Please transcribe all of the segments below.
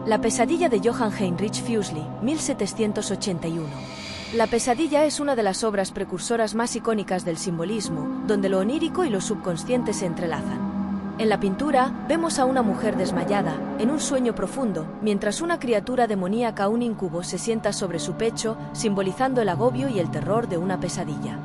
La pesadilla de Johann Heinrich Fuseli, 1781. La pesadilla es una de las obras precursoras más icónicas del simbolismo, donde lo onírico y lo subconsciente se entrelazan. En la pintura, vemos a una mujer desmayada, en un sueño profundo, mientras una criatura demoníaca, un incubo, se sienta sobre su pecho, simbolizando el agobio y el terror de una pesadilla.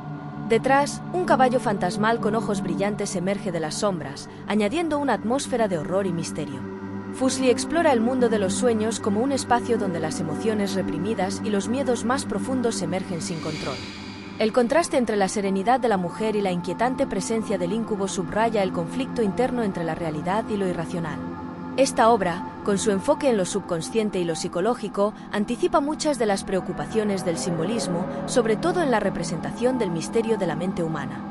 Detrás, un caballo fantasmal con ojos brillantes emerge de las sombras, añadiendo una atmósfera de horror y misterio. Fuseli explora el mundo de los sueños como un espacio donde las emociones reprimidas y los miedos más profundos emergen sin control. El contraste entre la serenidad de la mujer y la inquietante presencia del incubo subraya el conflicto interno entre la realidad y lo irracional. Esta obra, con su enfoque en lo subconsciente y lo psicológico, anticipa muchas de las preocupaciones del simbolismo, sobre todo en la representación del misterio de la mente humana.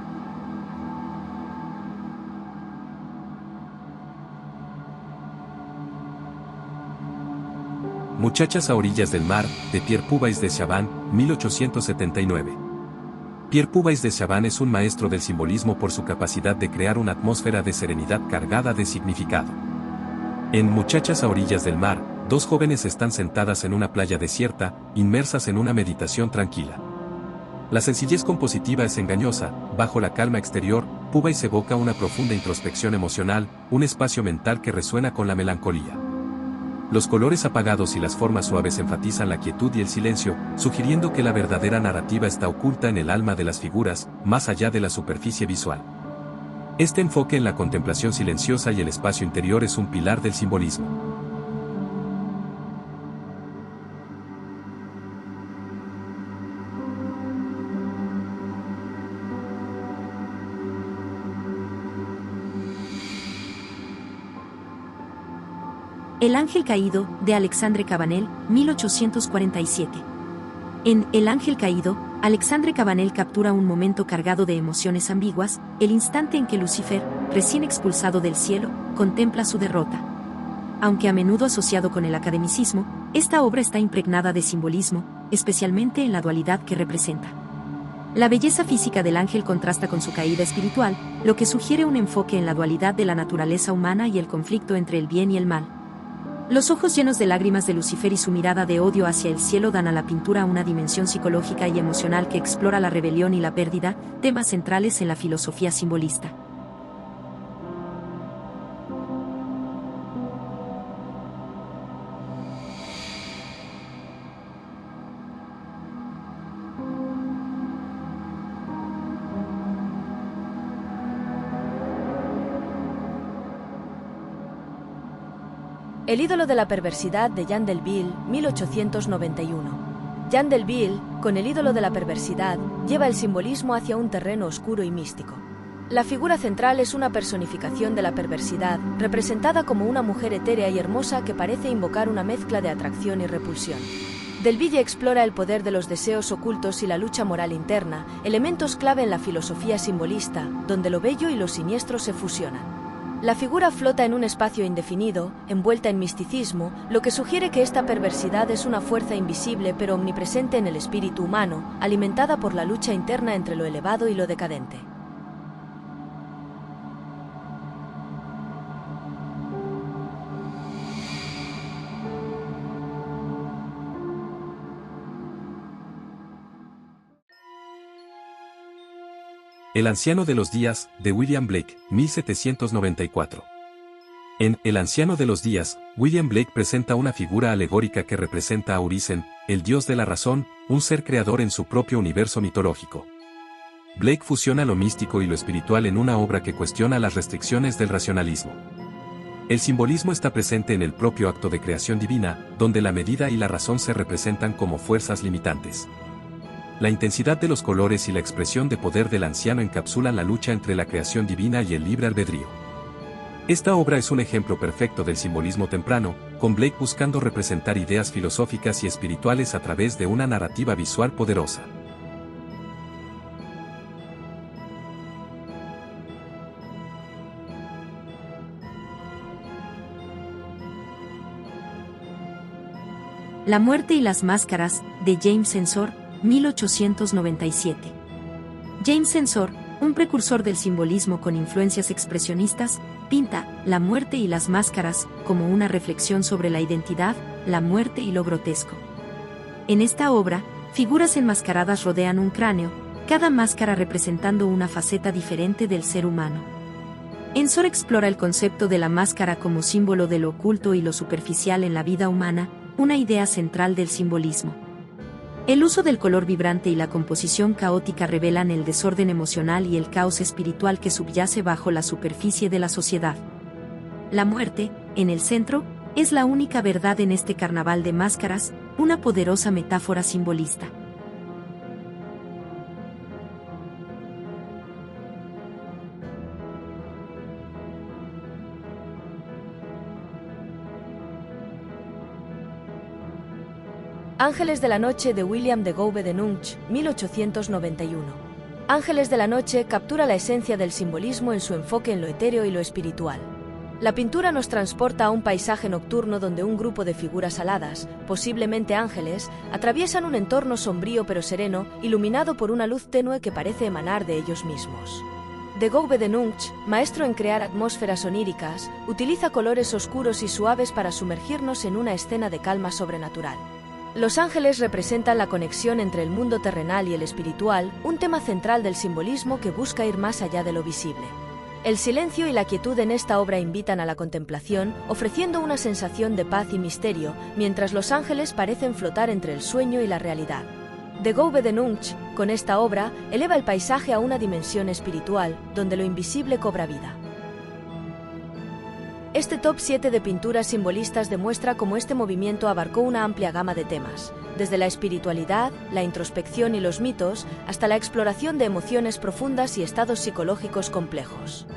Muchachas a orillas del mar, de Pierre Puvis de Chavannes, 1879. Pierre Puvis de Chavannes es un maestro del simbolismo por su capacidad de crear una atmósfera de serenidad cargada de significado. En Muchachas a orillas del mar, dos jóvenes están sentadas en una playa desierta, inmersas en una meditación tranquila. La sencillez compositiva es engañosa, bajo la calma exterior, Puvis evoca una profunda introspección emocional, un espacio mental que resuena con la melancolía. Los colores apagados y las formas suaves enfatizan la quietud y el silencio, sugiriendo que la verdadera narrativa está oculta en el alma de las figuras, más allá de la superficie visual. Este enfoque en la contemplación silenciosa y el espacio interior es un pilar del simbolismo. El ángel caído, de Alexandre Cabanel, 1847. En El ángel caído, Alexandre Cabanel captura un momento cargado de emociones ambiguas, el instante en que Lucifer, recién expulsado del cielo, contempla su derrota. Aunque a menudo asociado con el academicismo, esta obra está impregnada de simbolismo, especialmente en la dualidad que representa. La belleza física del ángel contrasta con su caída espiritual, lo que sugiere un enfoque en la dualidad de la naturaleza humana y el conflicto entre el bien y el mal. Los ojos llenos de lágrimas de Lucifer y su mirada de odio hacia el cielo dan a la pintura una dimensión psicológica y emocional que explora la rebelión y la pérdida, temas centrales en la filosofía simbolista. El ídolo de la perversidad de Jean Delville, 1891. Jean Delville, con el ídolo de la perversidad, lleva el simbolismo hacia un terreno oscuro y místico. La figura central es una personificación de la perversidad, representada como una mujer etérea y hermosa que parece invocar una mezcla de atracción y repulsión. Delville explora el poder de los deseos ocultos y la lucha moral interna, elementos clave en la filosofía simbolista, donde lo bello y lo siniestro se fusionan. La figura flota en un espacio indefinido, envuelta en misticismo, lo que sugiere que esta perversidad es una fuerza invisible pero omnipresente en el espíritu humano, alimentada por la lucha interna entre lo elevado y lo decadente. El anciano de los días, de William Blake, 1794. En El anciano de los días, William Blake presenta una figura alegórica que representa a Urizen, el dios de la razón, un ser creador en su propio universo mitológico. Blake fusiona lo místico y lo espiritual en una obra que cuestiona las restricciones del racionalismo. El simbolismo está presente en el propio acto de creación divina, donde la medida y la razón se representan como fuerzas limitantes. La intensidad de los colores y la expresión de poder del anciano encapsulan la lucha entre la creación divina y el libre albedrío. Esta obra es un ejemplo perfecto del simbolismo temprano, con Blake buscando representar ideas filosóficas y espirituales a través de una narrativa visual poderosa. La muerte y las máscaras, de James Ensor, 1897. James Ensor, un precursor del simbolismo con influencias expresionistas, pinta la muerte y las máscaras como una reflexión sobre la identidad, la muerte y lo grotesco. En esta obra, figuras enmascaradas rodean un cráneo, cada máscara representando una faceta diferente del ser humano. Ensor explora el concepto de la máscara como símbolo de lo oculto y lo superficial en la vida humana, una idea central del simbolismo. El uso del color vibrante y la composición caótica revelan el desorden emocional y el caos espiritual que subyace bajo la superficie de la sociedad. La muerte, en el centro, es la única verdad en este carnaval de máscaras, una poderosa metáfora simbolista. Ángeles de la Noche de William de Gouve de Nunch, 1891. Ángeles de la Noche captura la esencia del simbolismo en su enfoque en lo etéreo y lo espiritual. La pintura nos transporta a un paisaje nocturno donde un grupo de figuras aladas, posiblemente ángeles, atraviesan un entorno sombrío pero sereno, iluminado por una luz tenue que parece emanar de ellos mismos. De Gouve de Nunch, maestro en crear atmósferas oníricas, utiliza colores oscuros y suaves para sumergirnos en una escena de calma sobrenatural. Los ángeles representan la conexión entre el mundo terrenal y el espiritual, un tema central del simbolismo que busca ir más allá de lo visible. El silencio y la quietud en esta obra invitan a la contemplación, ofreciendo una sensación de paz y misterio, mientras los ángeles parecen flotar entre el sueño y la realidad. De Gouve de Nunch, con esta obra, eleva el paisaje a una dimensión espiritual, donde lo invisible cobra vida. Este top 7 de pinturas simbolistas demuestra cómo este movimiento abarcó una amplia gama de temas, desde la espiritualidad, la introspección y los mitos, hasta la exploración de emociones profundas y estados psicológicos complejos.